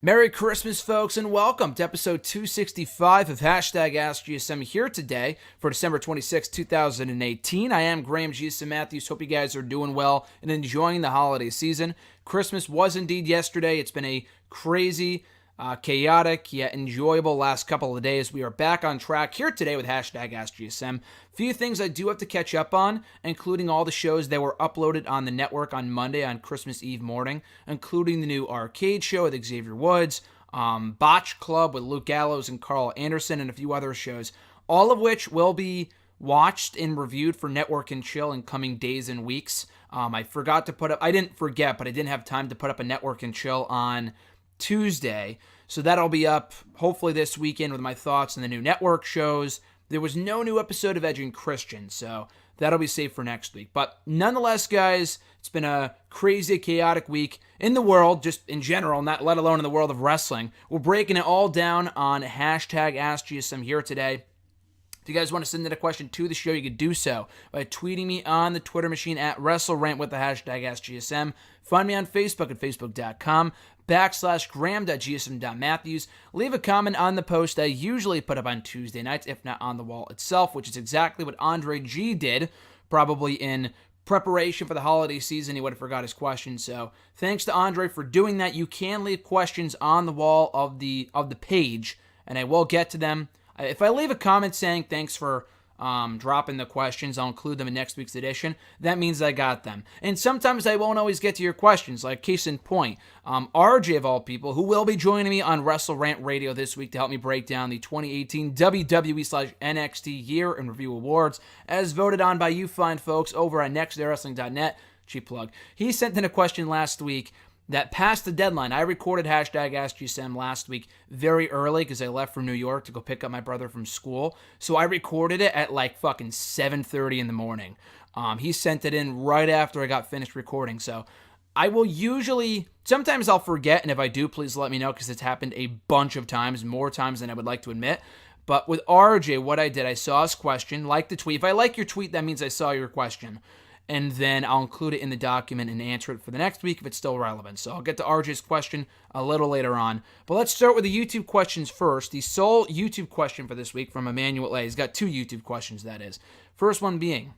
Merry Christmas, folks, and welcome to episode 265 of Hashtag Ask GSM here today for December 26, 2018. I am Graham GSM Matthews. Hope you guys are doing well and enjoying the holiday season. Christmas was indeed yesterday. It's been a crazy, chaotic, yet enjoyable last couple of days. We are back on track here today with Hashtag Ask GSM. Few things I do have to catch up on, including all the shows that were uploaded on the network on Monday on Christmas Eve morning, including the new Arcade Show with Xavier Woods, Botch Club with Luke Gallows and Carl Anderson, and a few other shows, all of which will be watched and reviewed for Network and Chill in coming days and weeks. I didn't forget, but I didn't have time to put up a Network and Chill on Tuesday, so that'll be up hopefully this weekend with my thoughts on the new network shows. There was no new episode of Edging Christian, so that'll be safe for next week. But nonetheless, guys, it's been a crazy, chaotic week in the world, just in general, not let alone in the world of wrestling. We're breaking it all down on Hashtag Ask GSM here today. If you guys want to send in a question to the show, you can do so by tweeting me on the Twitter machine at WrestleRant with the hashtag AskGSM. Find me on Facebook at facebook.com/Graham.GSM.Matthews. Leave a comment on the post I usually put up on Tuesday nights, if not on the wall itself, which is exactly what Andre G did, probably in preparation for the holiday season. He would have forgot his question. So thanks to Andre for doing that. You can leave questions on the wall of the page, and I will get to them. If I leave a comment saying thanks for dropping the questions, I'll include them in next week's edition. That means I got them. And sometimes I won't always get to your questions, like case in point, RJ of all people, who will be joining me on WrestleRant Radio this week to help me break down the 2018 WWE/NXT Year in Review Awards, as voted on by you fine folks over at nextdaywrestling.net. Cheap plug. He sent in a question last week that passed the deadline. I recorded Hashtag Ask GSM last week very early because I left from New York to go pick up my brother from school. So I recorded it at like fucking 7:30 in the morning. He sent it in right after I got finished recording. So I will sometimes I'll forget, and if I do, please let me know because it's happened a bunch of times, more times than I would like to admit. But with RJ, what I did, I saw his question, liked the tweet. If I like your tweet, that means I saw your question. And then I'll include it in the document and answer it for the next week if it's still relevant. So I'll get to RJ's question a little later on. But let's start with the YouTube questions first. The sole YouTube question for this week from Emmanuel A. He's got two YouTube questions, that is. First one being,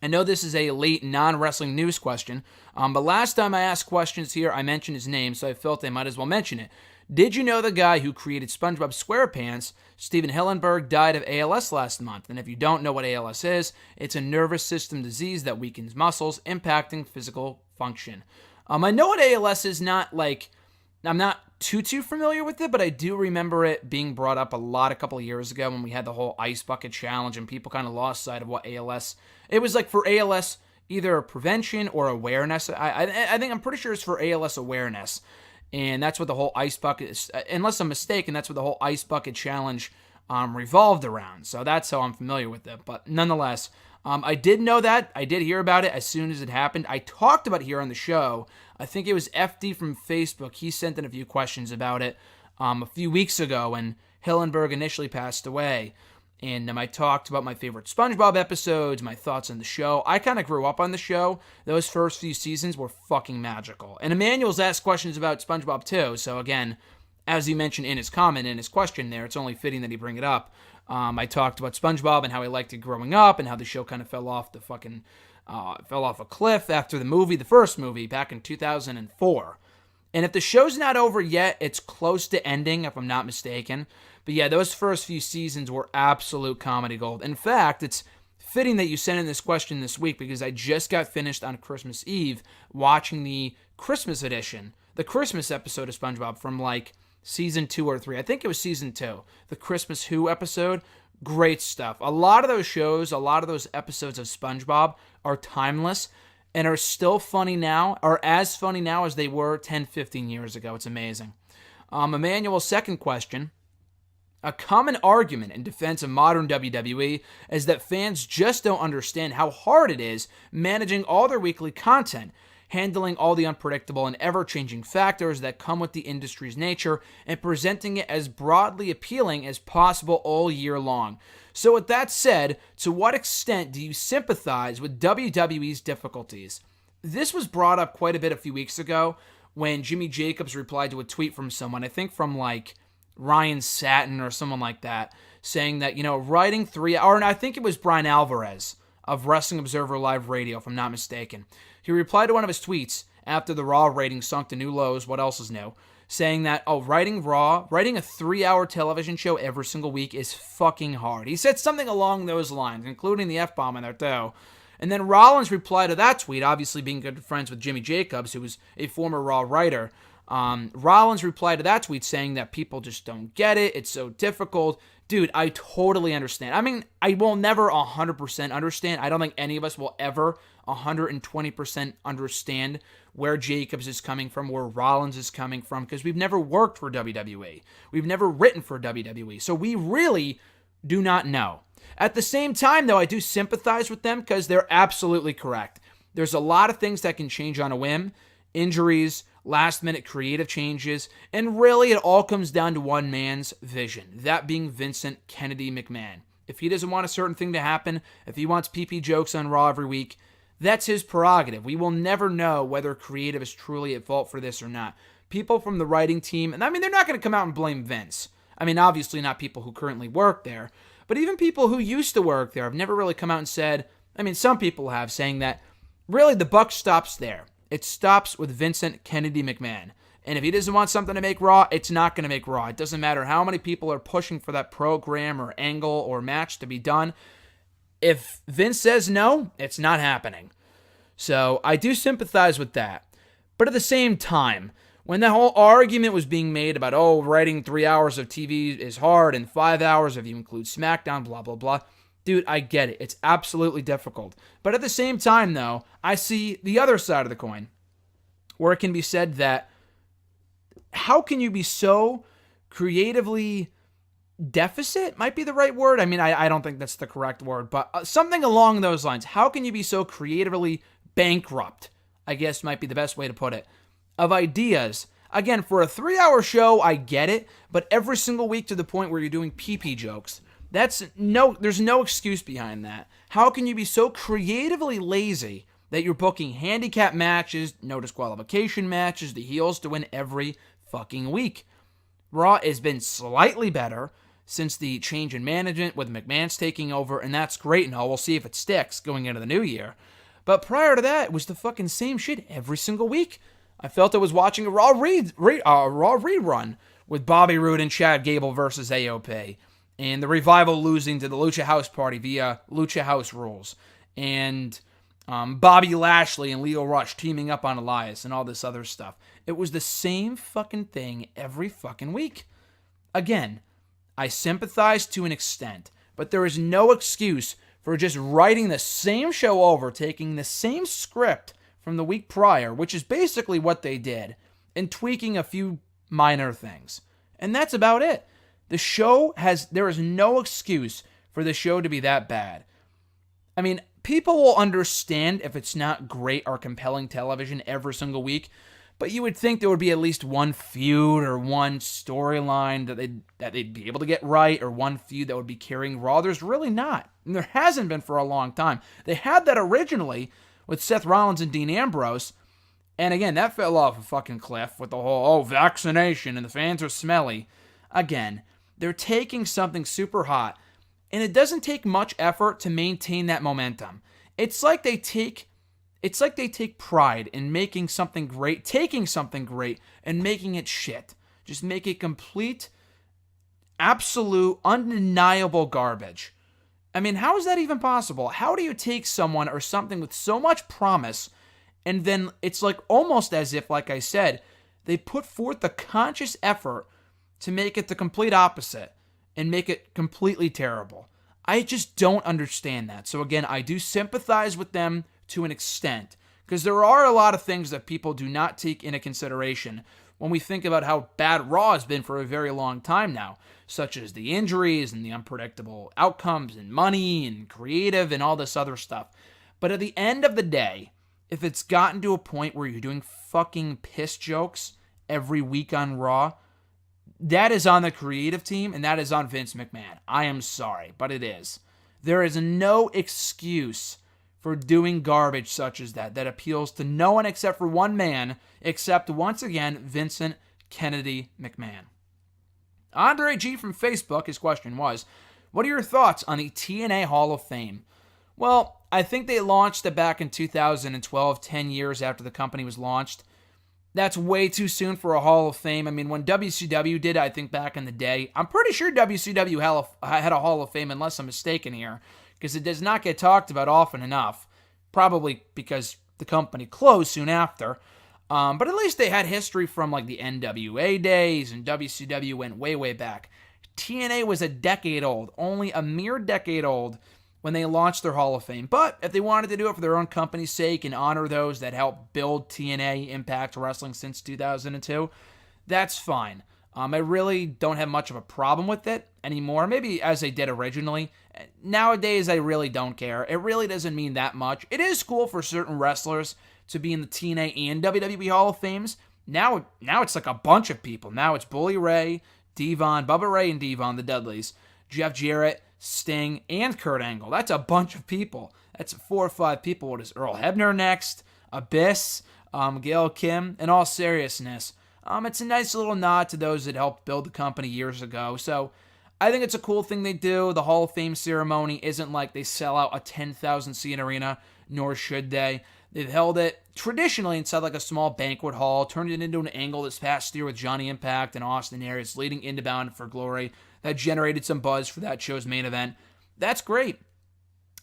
I know this is a late non-wrestling news question, but last time I asked questions here, I mentioned his name, so I felt I might as well mention it. Did you know the guy who created SpongeBob SquarePants, Steven Hillenburg, died of ALS last month? And if you don't know what ALS is, it's a nervous system disease that weakens muscles, impacting physical function. I know what ALS is, I'm not too familiar with it, but I do remember it being brought up a couple of years ago when we had the whole ice bucket challenge and people kind of lost sight of what ALS. It was like for ALS, either prevention or awareness. I'm pretty sure it's for ALS awareness. And that's what the whole ice bucket is, unless I'm mistaken, that's what the whole ice bucket challenge revolved around. So that's how I'm familiar with it. But nonetheless, I did know that. I did hear about it as soon as it happened. I talked about it here on the show. I think it was FD from Facebook. He sent in a few questions about it a few weeks ago when Hillenburg initially passed away. And I talked about my favorite SpongeBob episodes, my thoughts on the show. I kind of grew up on the show. Those first few seasons were fucking magical. And Emmanuel's asked questions about SpongeBob too. So again, as he mentioned in his comment, in his question there, it's only fitting that he bring it up. I talked about SpongeBob and how I liked it growing up and how the show kind of fell off a cliff after the first movie back in 2004. And if the show's not over yet, it's close to ending, if I'm not mistaken. But yeah, those first few seasons were absolute comedy gold. In fact, it's fitting that you sent in this question this week because I just got finished on Christmas Eve watching the Christmas edition, the Christmas episode of SpongeBob from like season 2 or 3. I think it was season 2, the Christmas Who episode. Great stuff. A lot of those shows, a lot of those episodes of SpongeBob are timeless and are still funny now, are as funny now as they were 10, 15 years ago. It's amazing. Emmanuel's second question. A common argument in defense of modern WWE is that fans just don't understand how hard it is managing all their weekly content, handling all the unpredictable and ever-changing factors that come with the industry's nature, and presenting it as broadly appealing as possible all year long. So with that said, to what extent do you sympathize with WWE's difficulties? This was brought up quite a bit a few weeks ago when Jimmy Jacobs replied to a tweet from someone, I think from like Ryan Satin or someone like that, saying that, writing 3 hours, and I think it was Brian Alvarez of Wrestling Observer Live Radio, if I'm not mistaken. He replied to one of his tweets after the Raw ratings sunk to new lows, what else is new, saying that, writing a 3-hour television show every single week is fucking hard. He said something along those lines, including the F-bomb in there too. And then Rollins replied to that tweet, obviously being good friends with Jimmy Jacobs, who was a former Raw writer. Rollins replied to that tweet saying that people just don't get it. It's so difficult. Dude, I totally understand. I mean, I will never 100% understand. I don't think any of us will ever 120% understand where Jacobs is coming from, where Rollins is coming from, because we've never worked for WWE. We've never written for WWE. So we really do not know. At the same time, though, I do sympathize with them because they're absolutely correct. There's a lot of things that can change on a whim. Injuries, last-minute creative changes, and really it all comes down to one man's vision, that being Vincent Kennedy McMahon. If he doesn't want a certain thing to happen, if he wants PP jokes on Raw every week, that's his prerogative. We will never know whether creative is truly at fault for this or not. People from the writing team, and I mean, they're not going to come out and blame Vince. I mean, obviously not people who currently work there, but even people who used to work there have never really come out and said, I mean, some people have, saying that really the buck stops there. It stops with Vincent Kennedy McMahon. And if he doesn't want something to make Raw, it's not going to make Raw. It doesn't matter how many people are pushing for that program or angle or match to be done. If Vince says no, it's not happening. So I do sympathize with that. But at the same time, when that whole argument was being made about, writing 3 hours of TV is hard and 5 hours if you include SmackDown, blah, blah, blah. Dude, I get it. It's absolutely difficult. But at the same time, though, I see the other side of the coin, where it can be said that how can you be so creatively deficit might be the right word. I mean, I don't think that's the correct word, but something along those lines. How can you be so creatively bankrupt, I guess might be the best way to put it, of ideas? Again, for a 3-hour show, I get it, but every single week to the point where you're doing PP jokes, there's no excuse behind that. How can you be so creatively lazy that you're booking handicap matches, no disqualification matches, the heels to win every fucking week? Raw has been slightly better since the change in management with McMahon's taking over, and that's great and all. We'll see if it sticks going into the new year. But prior to that, it was the fucking same shit every single week. I felt I was watching a Raw rerun with Bobby Roode and Chad Gable versus AOP, and the Revival losing to the Lucha House Party via Lucha House rules, and Bobby Lashley and Leo Rush teaming up on Elias and all this other stuff. It was the same fucking thing every fucking week. Again, I sympathize to an extent, but there is no excuse for just writing the same show over, taking the same script from the week prior, which is basically what they did, and tweaking a few minor things. And that's about it. There is no excuse for the show to be that bad. I mean, people will understand if it's not great or compelling television every single week, but you would think there would be at least one feud or one storyline that they'd be able to get right, or one feud that would be carrying Raw. There's really not. And there hasn't been for a long time. They had that originally with Seth Rollins and Dean Ambrose, and again, that fell off a fucking cliff with the whole, vaccination and the fans are smelly. Again, they're taking something super hot, and it doesn't take much effort to maintain that momentum. It's like they take pride in making something great, taking something great, and making it shit. Just make it complete, absolute, undeniable garbage. I mean, how is that even possible? How do you take someone or something with so much promise, and then it's like almost as if, like I said, they put forth the conscious effort to make it the complete opposite and make it completely terrible? I just don't understand that. So again, I do sympathize with them to an extent, because there are a lot of things that people do not take into consideration when we think about how bad Raw has been for a very long time now, such as the injuries and the unpredictable outcomes and money and creative and all this other stuff. But at the end of the day, if it's gotten to a point where you're doing fucking piss jokes every week on Raw, that is on the creative team and that is on Vince McMahon. I am sorry, but it is. There is no excuse for doing garbage such as that appeals to no one except for one man, except once again, Vincent Kennedy McMahon. Andre G from Facebook, his question was, what are your thoughts on the TNA Hall of Fame? Well, I think they launched it back in 2012, 10 years after the company was launched. That's way too soon for a Hall of Fame. I mean, when WCW did it, I think back in the day, I'm pretty sure WCW had a Hall of Fame, unless I'm mistaken here, because it does not get talked about often enough, probably because the company closed soon after. But at least they had history from like the NWA days, and WCW went way, way back. TNA was a decade old, only a mere decade old, when they launched their Hall of Fame. But if they wanted to do it for their own company's sake and honor those that helped build TNA Impact Wrestling since 2002, that's fine. I really don't have much of a problem with it anymore, maybe as they did originally. Nowadays, I really don't care. It really doesn't mean that much. It is cool for certain wrestlers to be in the TNA and WWE Hall of Fames. Now it's like a bunch of people. Now it's Bully Ray, Devon, Bubba Ray and Devon, the Dudleys, Jeff Jarrett, Sting, and Kurt Angle. That's a bunch of people. That's 4 or 5 people. What is Earl Hebner next? Abyss, Gail Kim. In all seriousness, it's a nice little nod to those that helped build the company years ago. So I think it's a cool thing they do. The Hall of Fame ceremony isn't like they sell out a 10,000 seat arena, nor should they. They've held it traditionally inside like a small banquet hall, turned it into an angle this past year with Johnny Impact and Austin Aries leading into Bound for Glory. That generated some buzz for that show's main event. That's great.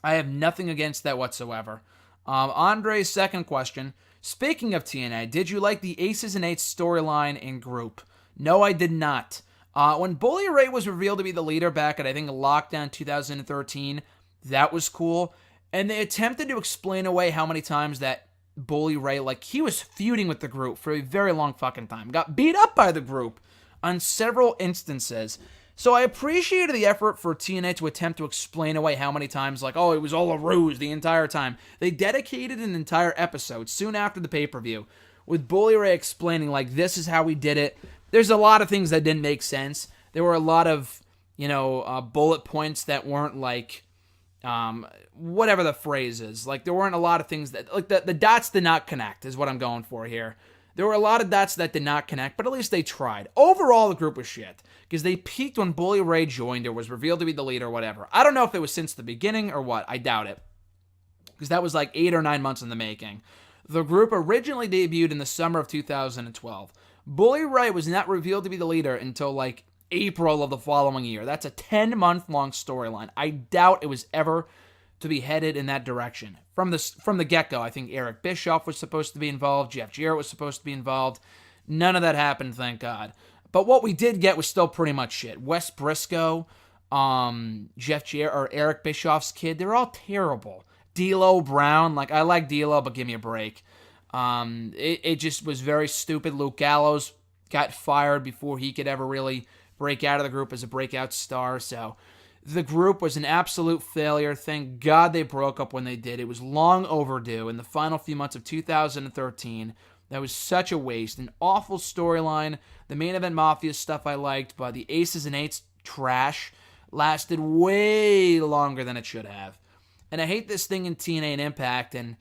I have nothing against that whatsoever. Andre's second question. Speaking of TNA, did you like the Aces and Eights storyline and group? No, I did not. When Bully Ray was revealed to be the leader back at, I think, Lockdown 2013, that was cool. And they attempted to explain away how many times that Bully Ray, like, he was feuding with the group for a very long fucking time. Got beat up by the group on several instances. So I appreciated the effort for TNA to attempt to explain away how many times, like, oh, it was all a ruse the entire time. They dedicated an entire episode soon after the pay-per-view with Bully Ray explaining, like, this is how we did it. There's a lot of things that didn't make sense. There were a lot of, bullet points that weren't, like, whatever the phrase is. Like, there weren't a lot of things that, like, the dots did not connect is what I'm going for here. There were a lot of dots that did not connect, but at least they tried. Overall, the group was shit, because they peaked when Bully Ray joined or was revealed to be the leader or whatever. I don't know if it was since the beginning or what. I doubt it, because that was like 8 or 9 months in the making. The group originally debuted in the summer of 2012. Bully Ray was not revealed to be the leader until like April of the following year. That's a 10-month-long storyline. I doubt it was ever to be headed in that direction. From the get-go, I think Eric Bischoff was supposed to be involved. Jeff Jarrett was supposed to be involved. None of that happened, thank God. But what we did get was still pretty much shit. Wes Briscoe, Jeff Jarrett, or Eric Bischoff's kid, they're all terrible. D'Lo Brown, like, I like D'Lo, but give me a break. It just was very stupid. Luke Gallows got fired before he could ever really break out of the group as a breakout star, so the group was an absolute failure. Thank God they broke up when they did. It was long overdue in the final few months of 2013. That was such a waste. An awful storyline. The main event Mafia stuff I liked, but the Aces and Eights trash lasted way longer than it should have. And I hate this thing in TNA and Impact, and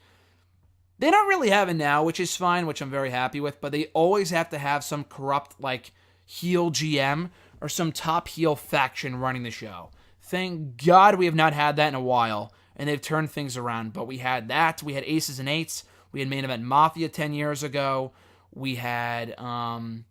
they don't really have it now, which is fine, which I'm very happy with, but they always have to have some corrupt, like, heel GM or some top heel faction running the show. Thank God we have not had that in a while, and they've turned things around. But we had that. We had Aces and Eights. We had Main Event Mafia 10 years ago. We had, Bobby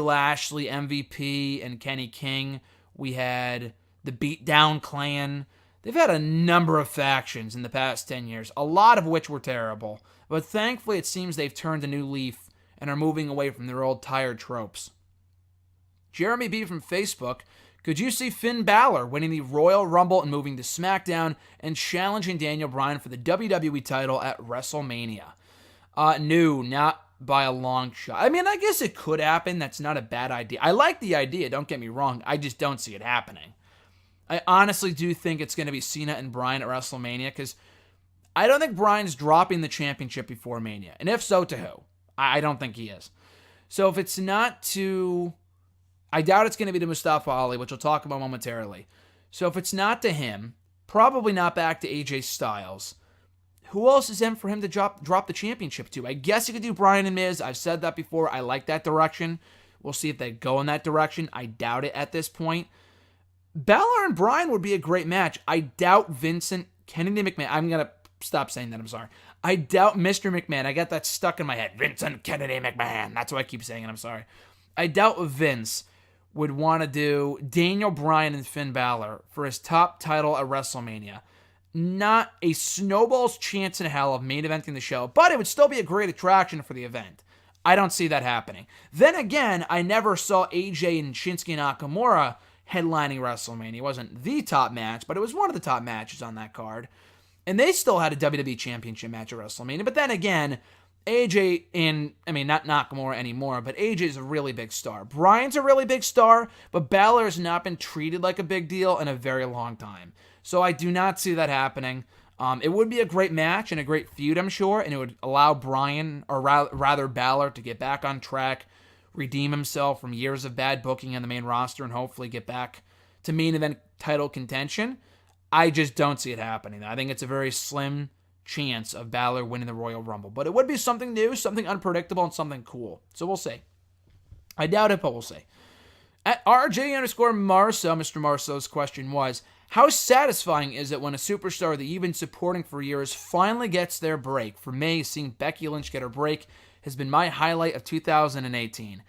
Lashley, MVP, and Kenny King. We had the Beatdown Clan. They've had a number of factions in the past 10 years, a lot of which were terrible. But thankfully, it seems they've turned a new leaf and are moving away from their old tired tropes. Jeremy B. from Facebook, could you see Finn Balor winning the Royal Rumble and moving to SmackDown and challenging Daniel Bryan for the WWE title at WrestleMania? No, not by a long shot. I mean, I guess it could happen. That's not a bad idea. I like the idea, don't get me wrong. I just don't see it happening. I honestly do think it's going to be Cena and Bryan at WrestleMania, because I don't think Bryan's dropping the championship before Mania. And if so, to who? I don't think he is. So if it's not to... I doubt it's going to be to Mustafa Ali, which we'll talk about momentarily. So if it's not to him, Probably not back to AJ Styles. Who else is in for him to drop the championship to? I guess you could do Bryan and Miz. I've said that before. I like that direction. We'll see if they go in that direction. I doubt it at this point. Balor and Bryan would be a great match. I doubt Vincent Kennedy McMahon. I'm going to stop saying that. I'm sorry. I doubt Mr. McMahon. I got that stuck in my head. Vincent Kennedy McMahon. That's what I keep saying, and I'm sorry. I doubt Vince would want to do Daniel Bryan and Finn Balor for his top title at WrestleMania. Not a snowball's chance in hell of main eventing the show, but it would still be a great attraction for the event. I don't see that happening. Then again, I never saw AJ and Shinsuke Nakamura headlining WrestleMania. It wasn't the top match, but it was one of the top matches on that card. And they still had a WWE Championship match at WrestleMania. But then again, AJ not Nakamura anymore, but AJ is a really big star. Bryan's a really big star, but Balor has not been treated like a big deal in a very long time. So I do not see that happening. It would be a great match and a great feud, I'm sure, and it would allow Bryan, or rather Balor, to get back on track, redeem himself from years of bad booking on the main roster, and hopefully get back to main event title contention. I just don't see it happening. I think it's a very slim chance of Balor winning the Royal Rumble. But it would be something new, something unpredictable, and something cool. So we'll see. I doubt it, but we'll see. At RJ_Marceau, Mr. Marceau's question was, how satisfying is it when a superstar that you've been supporting for years finally gets their break? For me, seeing Becky Lynch get her break has been my highlight of 2018.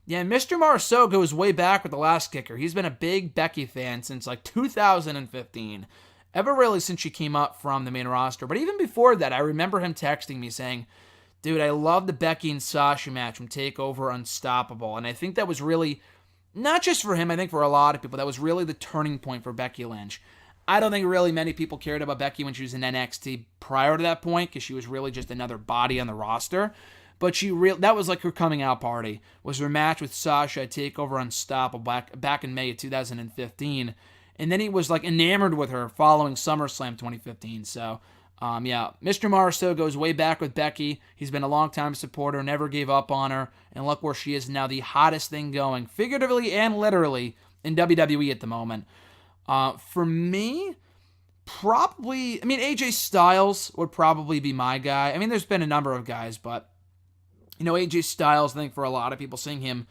Yeah, Mr. Marceau goes way back with the last kicker. He's been a big Becky fan since like 2015. Ever really since she came up from the main roster. But even before that, I remember him texting me saying, dude, I love the Becky and Sasha match from TakeOver Unstoppable. And I think that was really, not just for him, I think for a lot of people, that was really the turning point for Becky Lynch. I don't think really many people cared about Becky when she was in NXT prior to that point, because she was really just another body on the roster. But that was like her coming out party, was her match with Sasha at TakeOver Unstoppable back in May of 2015. And then he was like enamored with her following SummerSlam 2015. So, Mr. Marceau goes way back with Becky. He's been a long-time supporter, never gave up on her. And look where she is now, the hottest thing going, figuratively and literally, in WWE at the moment. For me, probably, AJ Styles would probably be my guy. There's been a number of guys, but, AJ Styles, I think for a lot of people, seeing him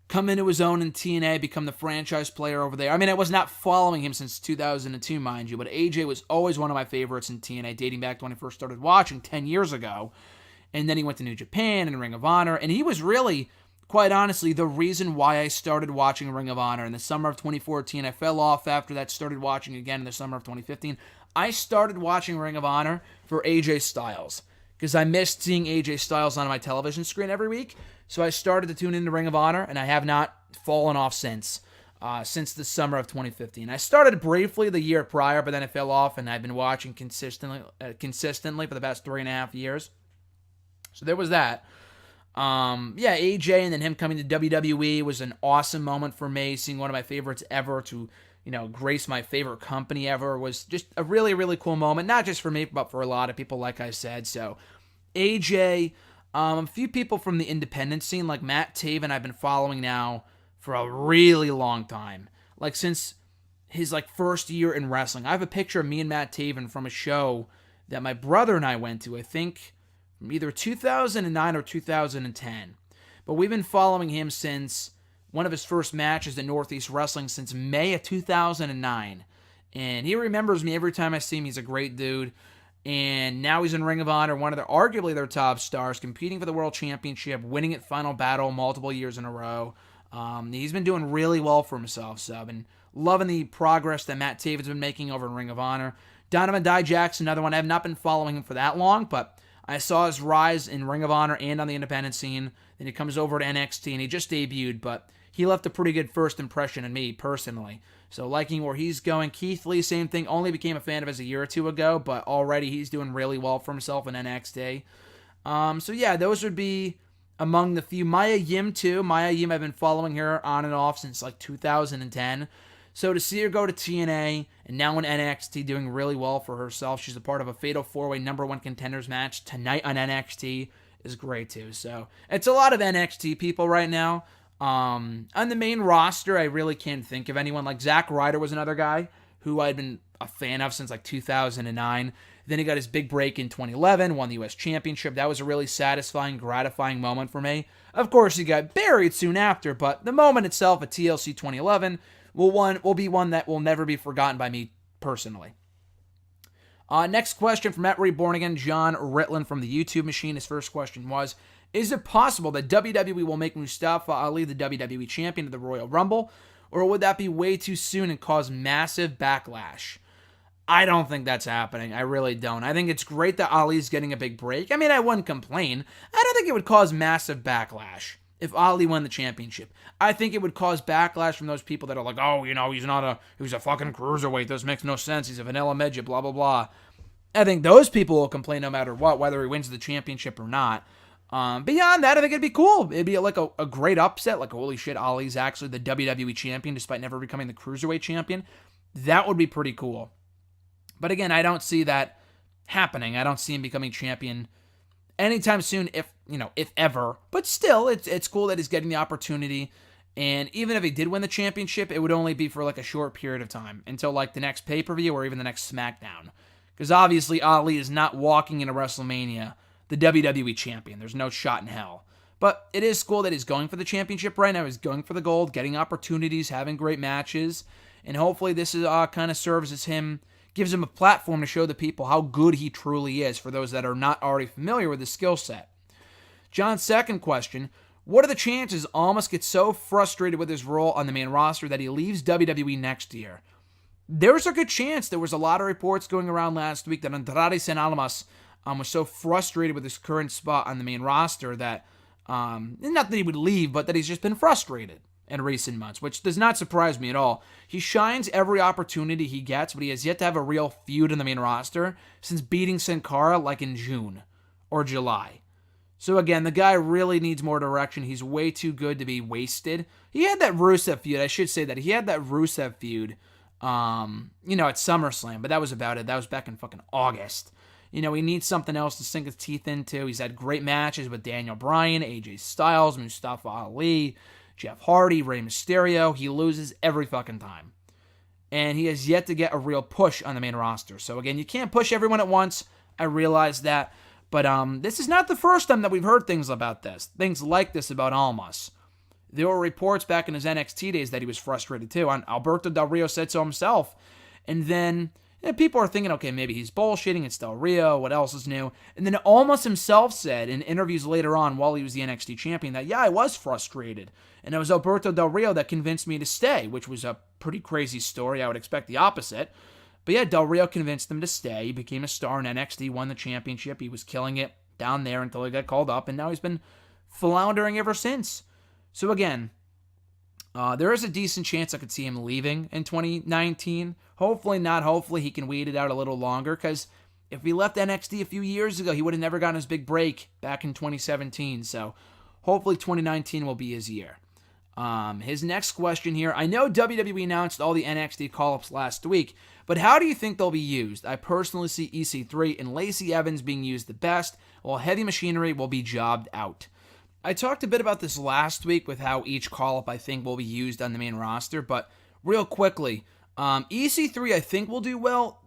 come into his own in TNA, become the franchise player over there. I was not following him since 2002, mind you, but AJ was always one of my favorites in TNA, dating back to when I first started watching 10 years ago. And then he went to New Japan and Ring of Honor, and he was really, quite honestly, the reason why I started watching Ring of Honor. In the summer of 2014, I fell off after that, started watching again in the summer of 2015. I started watching Ring of Honor for AJ Styles, because I missed seeing AJ Styles on my television screen every week. So I started to tune into Ring of Honor, and I have not fallen off since the summer of 2015. I started briefly the year prior, but then I fell off, and I've been watching consistently for the past 3.5 years. So there was that. AJ and then him coming to WWE was an awesome moment for me. Seeing one of my favorites ever to, grace my favorite company ever was just a really, really cool moment. Not just for me, but for a lot of people, like I said. So AJ, a few people from the independent scene, like Matt Taven, I've been following now for a really long time. Like since his first year in wrestling. I have a picture of me and Matt Taven from a show that my brother and I went to, I think from either 2009 or 2010. But we've been following him since one of his first matches in Northeast Wrestling since May of 2009. And he remembers me every time I see him. He's a great dude. And now he's in Ring of Honor, one of arguably their top stars, competing for the World Championship, winning at Final Battle multiple years in a row. He's been doing really well for himself. So I've been loving the progress that Matt Taven's been making over in Ring of Honor. Donovan Dijak's another one. I have not been following him for that long, but I saw his rise in Ring of Honor and on the independent scene. Then he comes over to NXT, and he just debuted, but he left a pretty good first impression on me personally. So liking where he's going. Keith Lee, same thing. Only became a fan of his a year or two ago, but already he's doing really well for himself in NXT. Those would be among the few. Maya Yim, too. Maya Yim, I've been following her on and off since 2010. So to see her go to TNA and now in NXT doing really well for herself, she's a part of a Fatal 4-Way number 1 contenders match tonight on NXT, is great too. So it's a lot of NXT people right now. On the main roster, I really can't think of anyone. Like Zack Ryder was another guy who I'd been a fan of since like 2009. Then he got his big break in 2011, won the U.S. Championship. That was a really satisfying, gratifying moment for me. Of course, he got buried soon after, but the moment itself at TLC 2011 will be one that will never be forgotten by me personally. Next question from at Reborn Again, John Ritland from the YouTube machine. His first question was, is it possible that WWE will make Mustafa Ali the WWE champion of the Royal Rumble, or would that be way too soon and cause massive backlash? I don't think that's happening. I really don't. I think it's great that Ali's getting a big break. I mean, I wouldn't complain. I don't think it would cause massive backlash if Ali won the championship. I think it would cause backlash from those people that are like, oh, he's a fucking cruiserweight. This makes no sense. He's a vanilla midget, blah, blah, blah. I think those people will complain no matter what, whether he wins the championship or not. Beyond that, I think it'd be cool. It'd be like a great upset, like, holy shit, Ali's actually the WWE champion despite never becoming the cruiserweight champion. That would be pretty cool. But again, I don't see that happening. I don't see him becoming champion anytime soon, if ever. But still, it's cool that he's getting the opportunity. And even if he did win the championship, it would only be for like a short period of time until like the next pay-per-view or even the next SmackDown. Because obviously Ali is not walking into WrestleMania the WWE champion. There's no shot in hell. But it is cool that he's going for the championship right now. He's going for the gold, getting opportunities, having great matches. And hopefully this is kind of serves as gives him a platform to show the people how good he truly is for those that are not already familiar with his skill set. John's second question, what are the chances Almas gets so frustrated with his role on the main roster that he leaves WWE next year? There's a good chance. There was a lot of reports going around last week that Andrade San Almas was so frustrated with his current spot on the main roster that, not that he would leave, but that he's just been frustrated in recent months, which does not surprise me at all. He shines every opportunity he gets, but he has yet to have a real feud in the main roster since beating Sin Cara like in June or July. So again, the guy really needs more direction. He's way too good to be wasted. He had that Rusev feud. I should say that. He had that Rusev feud, at SummerSlam, but that was about it. That was back in fucking August. He needs something else to sink his teeth into. He's had great matches with Daniel Bryan, AJ Styles, Mustafa Ali, Jeff Hardy, Rey Mysterio. He loses every fucking time. And he has yet to get a real push on the main roster. So again, you can't push everyone at once. I realize that. But this is not the first time that we've heard things like this about Almas. There were reports back in his NXT days that he was frustrated too. And Alberto Del Rio said so himself. And then people are thinking, okay, maybe he's bullshitting. It's Del Rio. What else is new? And then Almas himself said in interviews later on while he was the NXT champion that, yeah, I was frustrated. And it was Alberto Del Rio that convinced me to stay, which was a pretty crazy story. I would expect the opposite. But yeah, Del Rio convinced him to stay. He became a star in NXT, won the championship. He was killing it down there until he got called up, and now he's been floundering ever since. So again, there is a decent chance I could see him leaving in 2019. Hopefully not. Hopefully he can wait it out a little longer, because if he left NXT a few years ago, he would have never gotten his big break back in 2017. So hopefully 2019 will be his year. His next question here. I know WWE announced all the NXT call-ups last week, but how do you think they'll be used? I personally see EC3 and Lacey Evans being used the best, while Heavy Machinery will be jobbed out. I talked a bit about this last week with how each call-up I think will be used on the main roster, but real quickly, EC3 I think will do well.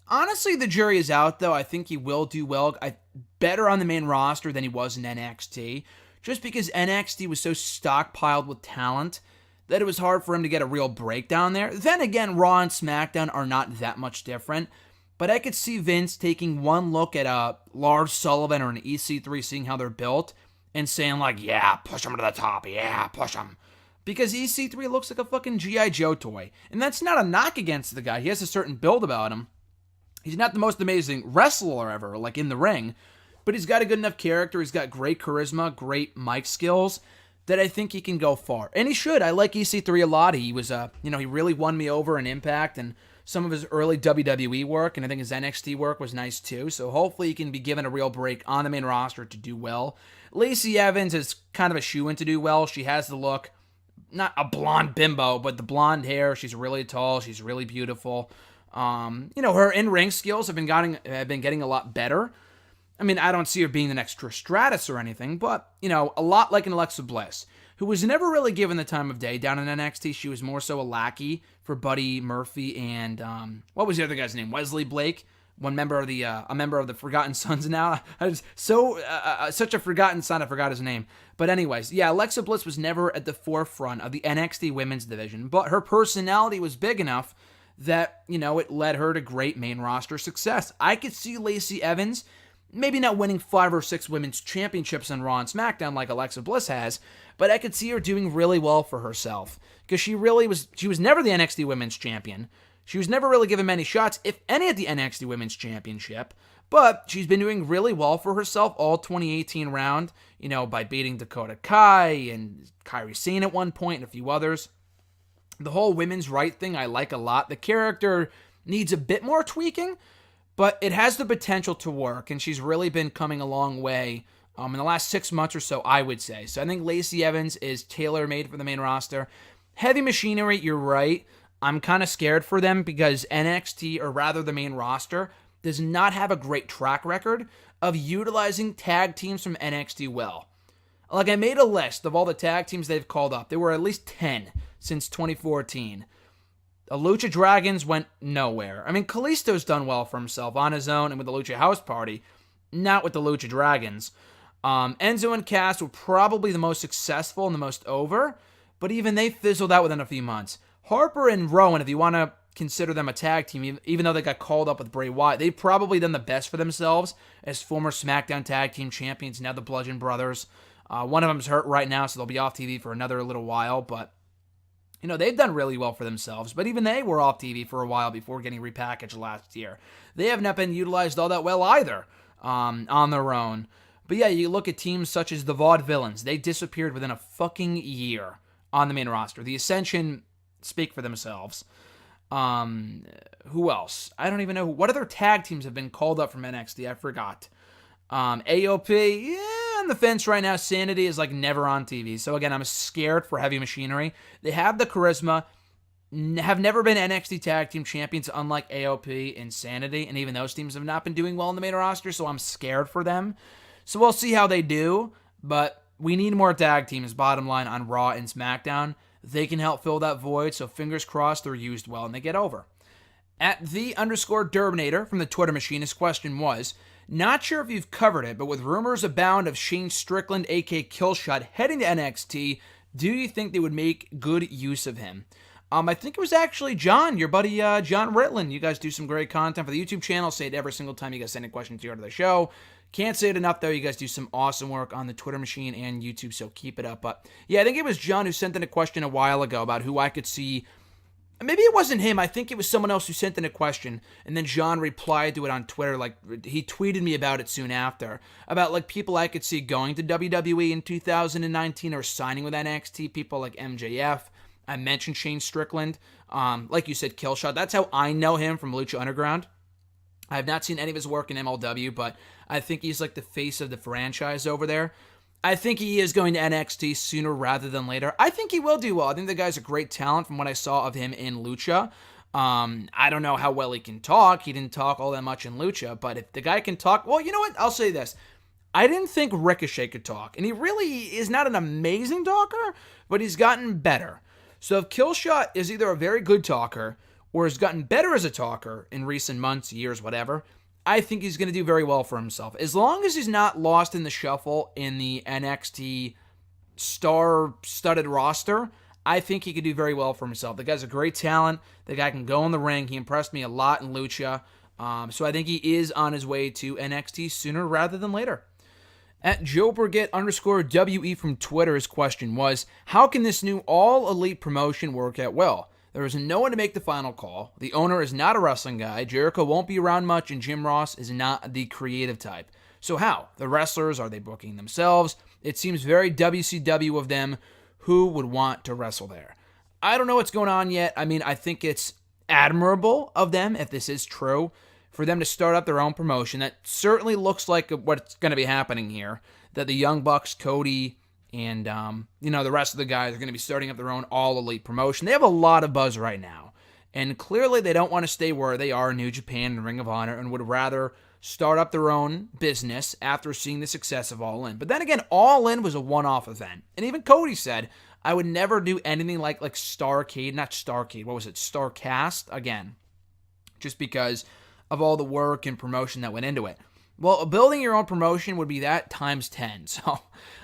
Honestly, the jury is out, though. I think he will do well. Better on the main roster than he was in NXT. Just because NXT was so stockpiled with talent that it was hard for him to get a real breakdown there. Then again, Raw and SmackDown are not that much different. But I could see Vince taking one look at Lars Sullivan or an EC3, seeing how they're built, and saying like, yeah, push him to the top. Yeah, push him. Because EC3 looks like a fucking G.I. Joe toy. And that's not a knock against the guy. He has a certain build about him. He's not the most amazing wrestler ever, like in the ring. But he's got a good enough character. He's got great charisma, great mic skills that I think he can go far. And he should. I like EC3 a lot. He was, he really won me over in Impact and some of his early WWE work. And I think his NXT work was nice too. So hopefully he can be given a real break on the main roster to do well. Lacey Evans is kind of a shoo-in to do well. She has the look. Not a blonde bimbo, but the blonde hair. She's really tall. She's really beautiful. Her in-ring skills have been getting a lot better. I mean, I don't see her being the next Trish Stratus or anything, but, a lot like an Alexa Bliss. who was never really given the time of day down in NXT. She was more so a lackey for Buddy Murphy and what was the other guy's name? Wesley Blake, a member of the Forgotten Sons. Now I was such a forgotten son, I forgot his name. But anyways, yeah, Alexa Bliss was never at the forefront of the NXT women's division, but her personality was big enough that, it led her to great main roster success. I could see Lacey Evans maybe not winning 5 or 6 women's championships on Raw and SmackDown like Alexa Bliss has, but I could see her doing really well for herself because she was never the NXT Women's Champion. She was never really given many shots, if any, at the NXT Women's Championship, but she's been doing really well for herself all 2018 round, by beating Dakota Kai and Kairi Sane at one point and a few others. The whole women's right thing I like a lot. The character needs a bit more tweaking, but it has the potential to work, and she's really been coming a long way in the last 6 months or so, I would say. So I think Lacey Evans is tailor-made for the main roster. Heavy Machinery, you're right. I'm kind of scared for them because NXT, or rather the main roster, does not have a great track record of utilizing tag teams from NXT well. Like, I made a list of all the tag teams they've called up. There were at least 10 since 2014. The Lucha Dragons went nowhere. I mean, Kalisto's done well for himself on his own and with the Lucha House Party, not with the Lucha Dragons. Enzo and Cass were probably the most successful and the most over, but even they fizzled out within a few months. Harper and Rowan, if you want to consider them a tag team, even though they got called up with Bray Wyatt, they've probably done the best for themselves as former SmackDown Tag Team Champions, now the Bludgeon Brothers. One of them's hurt right now, so they'll be off TV for another little while, but they've done really well for themselves, but even they were off TV for a while before getting repackaged last year. They have not been utilized all that well either on their own. But yeah, you look at teams such as the Vaudevillains. They disappeared within a fucking year on the main roster. The Ascension speak for themselves. Who else? I don't even know. What other tag teams have been called up from NXT? I forgot. AOP, yeah, on the fence right now. Sanity is like never on TV. So again, I'm scared for Heavy Machinery. They have the charisma, have never been NXT Tag Team Champions, unlike AOP and Sanity, and even those teams have not been doing well in the main roster, so I'm scared for them. So we'll see how they do, but we need more tag teams, bottom line, on Raw and SmackDown. They can help fill that void, so fingers crossed they're used well and they get over. At @the_Derbinator from the Twitter machine, his question was, not sure if you've covered it, but with rumors abound of Shane Strickland, aka Killshot, heading to NXT, do you think they would make good use of him? I think it was actually John, your buddy John Ritland. You guys do some great content for the YouTube channel. Say it every single time you guys send a question to the show. Can't say it enough, though. You guys do some awesome work on the Twitter machine and YouTube, so keep it up. But yeah, I think it was John who sent in a question a while ago about who I could see. Maybe it wasn't him. I think it was someone else who sent in a question, and then John replied to it on Twitter. Like, he tweeted me about it soon after, about like people I could see going to WWE in 2019 or signing with NXT, people like MJF. I mentioned Shane Strickland. Like you said, Killshot. That's how I know him from Lucha Underground. I have not seen any of his work in MLW, but I think he's like the face of the franchise over there. I think he is going to NXT sooner rather than later. I think he will do well. I think the guy's a great talent from what I saw of him in Lucha. I don't know how well he can talk. He didn't talk all that much in Lucha, but if the guy can talk, well, you know what? I'll say this. I didn't think Ricochet could talk, and he really is not an amazing talker, but he's gotten better. So if Killshot is either a very good talker or has gotten better as a talker in recent months, years, whatever, I think he's going to do very well for himself. As long as he's not lost in the shuffle in the NXT star-studded roster, I think he could do very well for himself. The guy's a great talent. The guy can go in the ring. He impressed me a lot in Lucha. So I think he is on his way to NXT sooner rather than later. At @JoeBurgett_WE from Twitter, his question was, how can this new all-elite promotion work out well? There is no one to make the final call. The owner is not a wrestling guy. Jericho won't be around much, and Jim Ross is not the creative type. So how? The wrestlers, are they booking themselves? It seems very WCW of them. Who would want to wrestle there? I don't know what's going on yet. I mean, I think it's admirable of them, if this is true, for them to start up their own promotion. That certainly looks like what's going to be happening here, that the Young Bucks, Cody, and, the rest of the guys are going to be starting up their own all-elite promotion. They have a lot of buzz right now. And clearly they don't want to stay where they are, New Japan and Ring of Honor, and would rather start up their own business after seeing the success of All In. But then again, All In was a one-off event. And even Cody said, I would never do anything like Starcast again. Just because of all the work and promotion that went into it. Well, building your own promotion would be that times 10. So,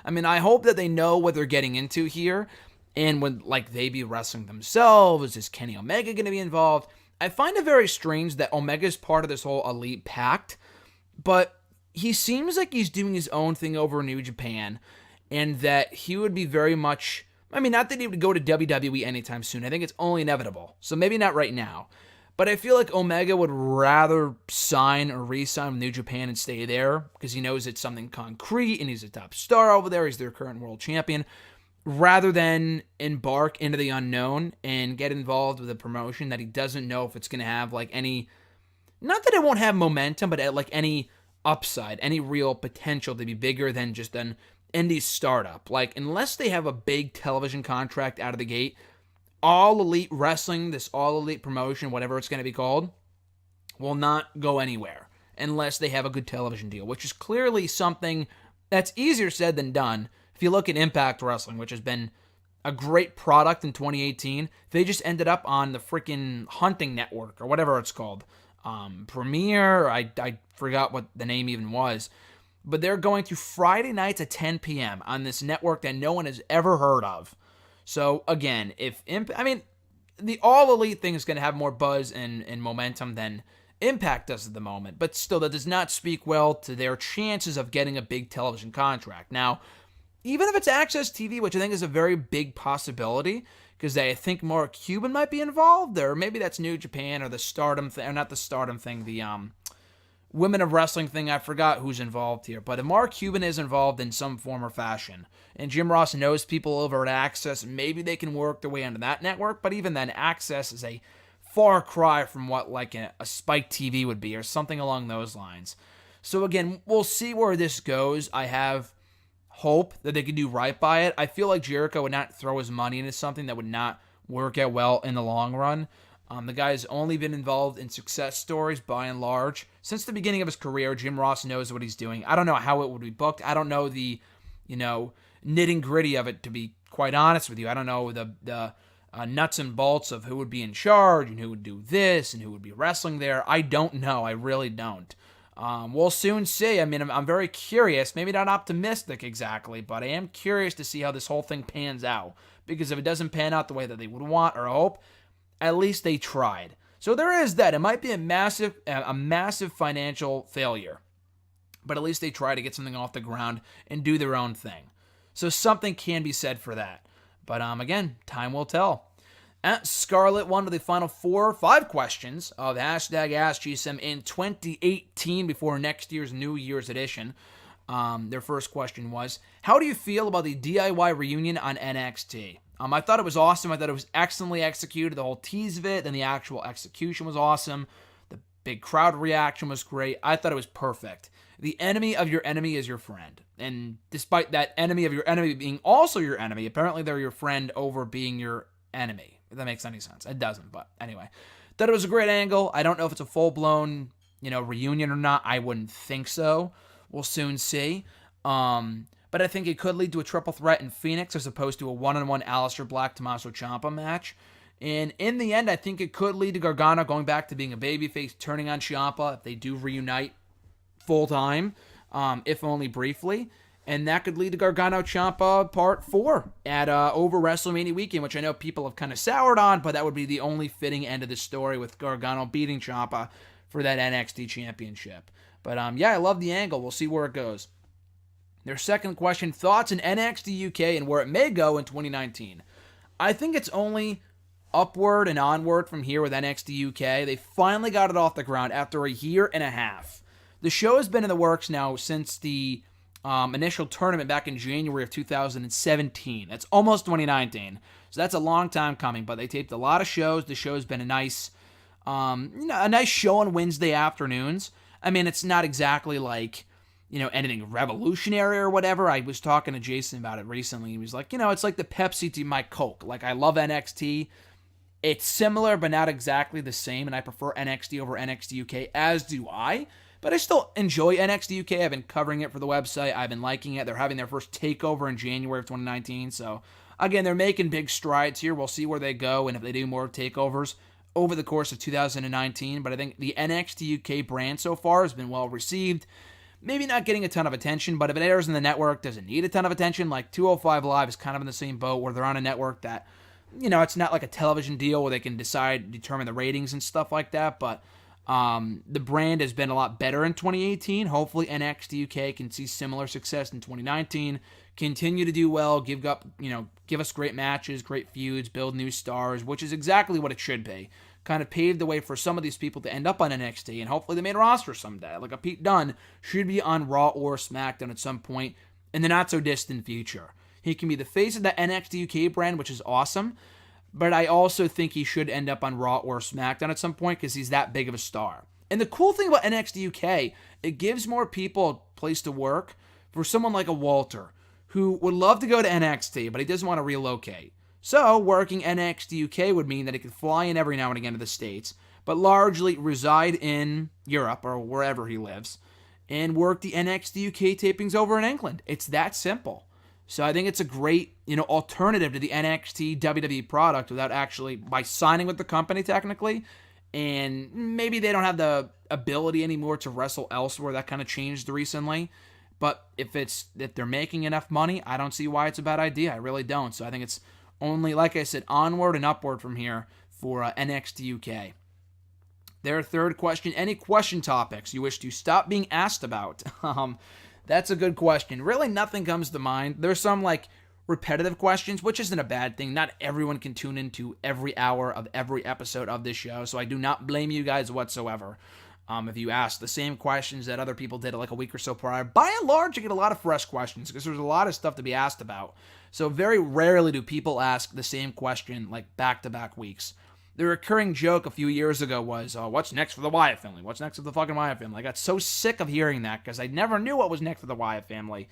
I mean, I hope that they know what they're getting into here. And would they be wrestling themselves? Is Kenny Omega going to be involved? I find it very strange that Omega is part of this whole Elite Pact, but he seems like he's doing his own thing over in New Japan, and that he would be very much, not that he would go to WWE anytime soon. I think it's only inevitable, so maybe not right now. But I feel like Omega would rather sign or re-sign with New Japan and stay there because he knows it's something concrete and he's a top star over there. He's their current world champion, rather than embark into the unknown and get involved with a promotion that he doesn't know if it's going to have any, not that it won't have momentum, but any upside, any real potential to be bigger than just an indie startup. Unless they have a big television contract out of the gate, All Elite Wrestling, this All Elite promotion, whatever it's going to be called, will not go anywhere unless they have a good television deal, which is clearly something that's easier said than done. If you look at Impact Wrestling, which has been a great product in 2018, they just ended up on the freaking Hunting Network or whatever it's called. Premiere, I forgot what the name even was. But they're going to Friday nights at 10 p.m. on this network that no one has ever heard of. So, again, the All Elite thing is going to have more buzz and momentum than Impact does at the moment. But still, that does not speak well to their chances of getting a big television contract. Now, even if it's Access TV, which I think is a very big possibility, because I think Mark Cuban might be involved, or maybe that's New Japan, or the Stardom thing, or not the Stardom thing, the Women of Wrestling thing, I forgot who's involved here. But if Mark Cuban is involved in some form or fashion, and Jim Ross knows people over at Access, maybe they can work their way onto that network, but even then, Access is a far cry from what a Spike TV would be, or something along those lines. So again, we'll see where this goes. I have hope that they could do right by it. I feel like Jericho would not throw his money into something that would not work out well in the long run. The guy's only been involved in success stories by and large. Since the beginning of his career, Jim Ross knows what he's doing. I don't know how it would be booked. I don't know the, nitty gritty of it, to be quite honest with you. I don't know the nuts and bolts of who would be in charge and who would do this and who would be wrestling there. I don't know. I really don't. We'll soon see. I'm very curious, maybe not optimistic exactly, but I am curious to see how this whole thing pans out. Because if it doesn't pan out the way that they would want or hope, at least they tried. So there is that. It might be a massive financial failure, but at least they try to get something off the ground and do their own thing. So something can be said for that. But again, time will tell. Scarlett, one of the final 4 or 5 questions of #AskGSM in 2018 before next year's New Year's edition. Their first question was, how do you feel about the DIY reunion on NXT? I thought it was awesome. I thought it was excellently executed. The whole tease of it, then the actual execution was awesome. The big crowd reaction was great. I thought it was perfect. The enemy of your enemy is your friend. And despite that enemy of your enemy being also your enemy, apparently they're your friend over being your enemy. If that makes any sense. It doesn't, but anyway. Thought it was a great angle. I don't know if it's a full-blown, reunion or not. I wouldn't think so. We'll soon see. But I think it could lead to a triple threat in Phoenix as opposed to a one-on-one Aleister Black-Tommaso Ciampa match. And in the end, I think it could lead to Gargano going back to being a babyface, turning on Ciampa if they do reunite full-time, if only briefly. And that could lead to Gargano-Ciampa Part 4 at over WrestleMania weekend, which I know people have kind of soured on, but that would be the only fitting end of the story with Gargano beating Ciampa for that NXT championship. But I love the angle. We'll see where it goes. Their second question, thoughts in NXT UK and where it may go in 2019. I think it's only upward and onward from here with NXT UK. They finally got it off the ground after a year and a half. The show has been in the works now since the initial tournament back in January of 2017. That's almost 2019. So that's a long time coming, but they taped a lot of shows. The show's been a nice show on Wednesday afternoons. It's not exactly like, anything revolutionary or whatever. I was talking to Jason about it recently. He was like, it's like the Pepsi to my Coke. I love NXT. It's similar, but not exactly the same, and I prefer NXT over NXT UK, as do I. But I still enjoy NXT UK. I've been covering it for the website. I've been liking it. They're having their first takeover in January of 2019. So, again, they're making big strides here. We'll see where they go and if they do more takeovers over the course of 2019. But I think the NXT UK brand so far has been well received. Maybe not getting a ton of attention, but if it airs in the network, does it need a ton of attention? Like 205 Live is kind of in the same boat where they're on a network that, it's not like a television deal where they can determine the ratings and stuff like that, but the brand has been a lot better in 2018. Hopefully NXT UK can see similar success in 2019, continue to do well, give us great matches, great feuds, build new stars, which is exactly what it should be. Kind of paved the way for some of these people to end up on NXT, and hopefully the main roster someday. Like a Pete Dunne should be on Raw or SmackDown at some point in the not-so-distant future. He can be the face of the NXT UK brand, which is awesome, but I also think he should end up on Raw or SmackDown at some point because he's that big of a star. And the cool thing about NXT UK, it gives more people a place to work for someone like a Walter, who would love to go to NXT, but he doesn't want to relocate. So, working NXT UK would mean that he could fly in every now and again to the States, but largely reside in Europe or wherever he lives, and work the NXT UK tapings over in England. It's that simple. So I think it's a great, alternative to the NXT WWE product by signing with the company technically, and maybe they don't have the ability anymore to wrestle elsewhere. That kind of changed recently. But if they're making enough money, I don't see why it's a bad idea. I really don't. So I think it's only, like I said, onward and upward from here for NXT UK. Their third question, any question topics you wish to stop being asked about? That's a good question. Really, nothing comes to mind. There's some, repetitive questions, which isn't a bad thing. Not everyone can tune into every hour of every episode of this show, so I do not blame you guys whatsoever. If you ask the same questions that other people did a week or so prior, by and large, you get a lot of fresh questions because there's a lot of stuff to be asked about. So very rarely do people ask the same question back-to-back weeks. The recurring joke a few years ago was, what's next for the Wyatt family? What's next for the fucking Wyatt family? I got so sick of hearing that because I never knew what was next for the Wyatt family.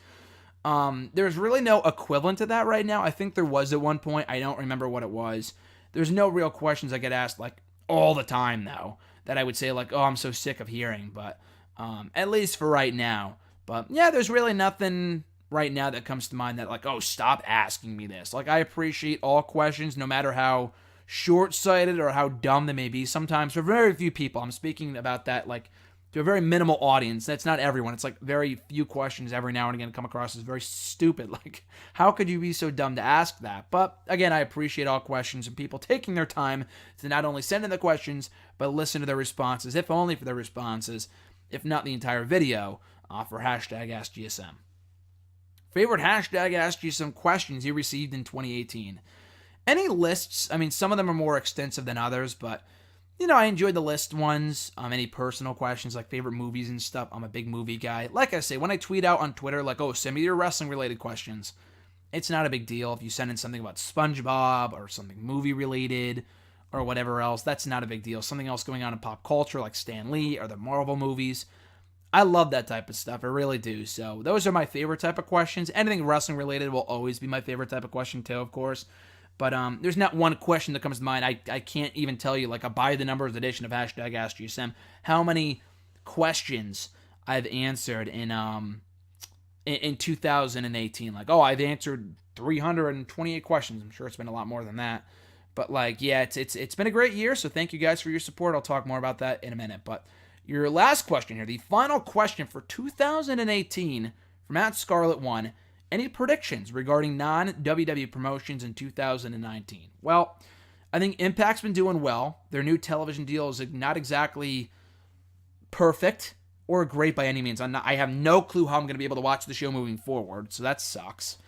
There's really no equivalent to that right now. I think there was at one point. I don't remember what it was. There's no real questions I get asked all the time, though, that I would say I'm so sick of hearing, but at least for right now. But yeah, there's really nothing right now that comes to mind that stop asking me this. I appreciate all questions, no matter how short-sighted or how dumb they may be. Sometimes for very few people, I'm speaking about that to a very minimal audience. That's not everyone. It's very few questions every now and again come across as very stupid. How could you be so dumb to ask that? But again, I appreciate all questions and people taking their time to not only send in the questions, but listen to their responses, if only for their responses, if not the entire video, for hashtag AskGSM. Favorite hashtag AskGSM questions you received in 2018? Any lists? I mean, some of them are more extensive than others, but I enjoyed the list ones. Any personal questions like favorite movies and stuff. I'm a big movie guy. Like I say, when I tweet out on Twitter, send me your wrestling related questions. It's not a big deal. If you send in something about SpongeBob or something movie related or whatever else, that's not a big deal. Something else going on in pop culture like Stan Lee or the Marvel movies. I love that type of stuff. I really do. So those are my favorite type of questions. Anything wrestling related will always be my favorite type of question too, of course. But there's not one question that comes to mind. I can't even tell you, a by the numbers edition of hashtag AskGSM, how many questions I've answered in 2018. I've answered 328 questions. I'm sure it's been a lot more than that. But it's been a great year. So thank you guys for your support. I'll talk more about that in a minute. But your last question here, the final question for 2018 from @Scarlet1. Any predictions regarding non-WWE promotions in 2019? Well, I think Impact's been doing well. Their new television deal is not exactly perfect or great by any means. I have no clue how I'm going to be able to watch the show moving forward, so that sucks.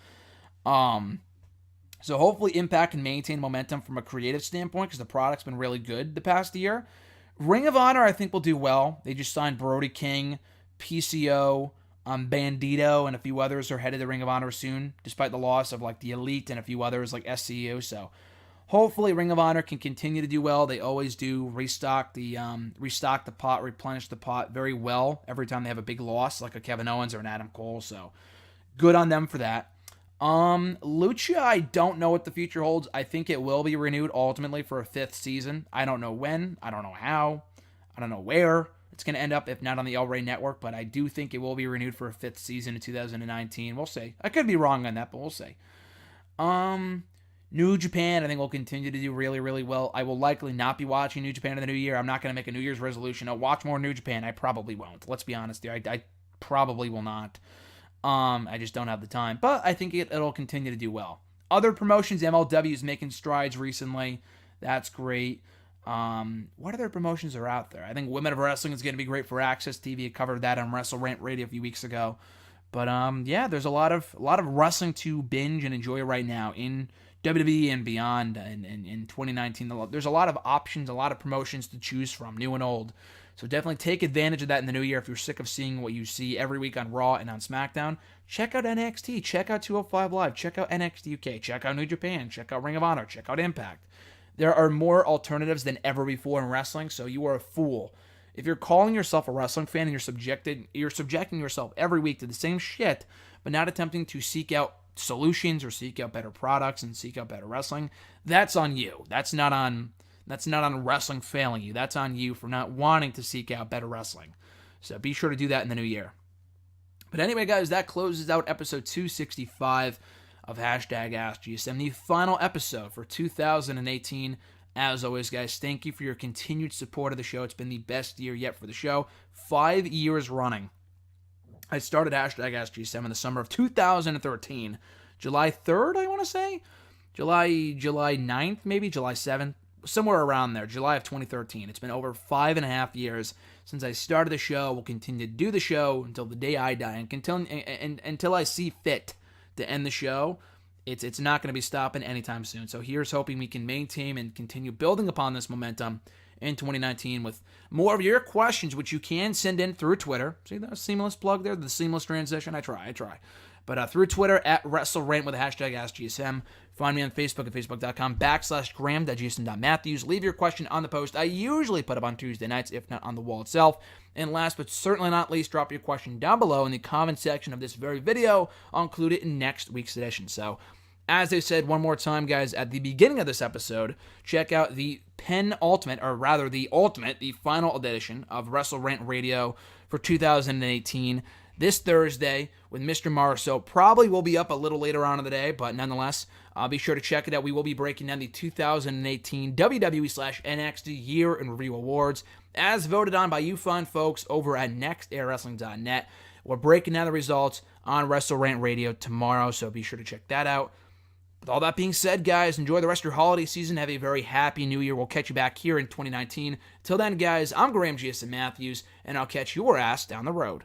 So hopefully Impact can maintain momentum from a creative standpoint because the product's been really good the past year. Ring of Honor, I think, will do well. They just signed Brody King, PCO, Bandito, and a few others are headed to Ring of Honor soon, despite the loss of the Elite and a few others like SCU. So hopefully Ring of Honor can continue to do well. They always do restock the pot, replenish the pot very well every time they have a big loss, like a Kevin Owens or an Adam Cole. So good on them for that. Lucha, I don't know what the future holds. I think it will be renewed ultimately for a 5th season. I don't know when. I don't know how. I don't know where. it's going to end up, if not on the El Rey Network, but I do think it will be renewed for a 5th season in 2019. We'll see. I could be wrong on that, but we'll see. New Japan, I think, will continue to do really, really well. I will likely not be watching New Japan in the new year. I'm not going to make a New Year's resolution. I'll watch more New Japan. I probably won't. Let's be honest here. I probably will not. I just don't have the time. But I think it'll continue to do well. Other promotions, MLW is making strides recently. That's great. What other promotions are out there? I think Women of Wrestling is going to be great for Access TV. I covered that on Wrestle Rant Radio a few weeks ago. But yeah, there's a lot of wrestling to binge and enjoy right now in WWE and beyond. And in 2019, there's a lot of options, a lot of promotions to choose from, new and old. So definitely take advantage of that in the new year. If you're sick of seeing what you see every week on Raw and on SmackDown, check out NXT, check out 205 Live, check out NXT UK, check out New Japan, check out Ring of Honor, check out Impact. There are more alternatives than ever before in wrestling, so you are a fool if you're calling yourself a wrestling fan and you're subjecting yourself every week to the same shit, but not attempting to seek out solutions or seek out better products and seek out better wrestling. That's on you. That's not on wrestling failing you. That's on you for not wanting to seek out better wrestling. So be sure to do that in the new year. But anyway, guys, that closes out episode 265 of #AskGSM, the final episode for 2018. As always, guys, thank you for your continued support of the show. It's been the best year yet for the show. 5 years running. I started #AskGSM in the summer of 2013. July 3rd, I want to say? July 9th, maybe? July 7th? Somewhere around there. July of 2013. It's been over 5.5 years since I started the show. We'll continue to do the show until the day I die. And until I see fit to end the show, it's not going to be stopping anytime soon. So here's hoping we can maintain and continue building upon this momentum in 2019 with more of your questions, which you can send in through Twitter. See that seamless plug there? The seamless transition? I try. But through Twitter at WrestleRant with the #AskGSM. Find me on Facebook at facebook.com/gram.gsm.matthews. Leave your question on the post I usually put up on Tuesday nights, if not on the wall itself. And last but certainly not least, drop your question down below in the comment section of this very video. I'll include it in next week's edition. So, as I said one more time, guys, at the beginning of this episode, check out the the final edition of Wrestle Rant Radio for 2018. This Thursday with Mr. Marceau. Probably will be up a little later on in the day, but nonetheless, be sure to check it out. We will be breaking down the 2018 WWE/NXT Year in Review Awards, as voted on by you fine folks over at nextairwrestling.net. We're breaking down the results on Wrestle Rant Radio tomorrow, so be sure to check that out. With all that being said, guys, enjoy the rest of your holiday season. Have a very happy new year. We'll catch you back here in 2019. Till then, guys, I'm Graham GSM Matthews, and I'll catch your ass down the road.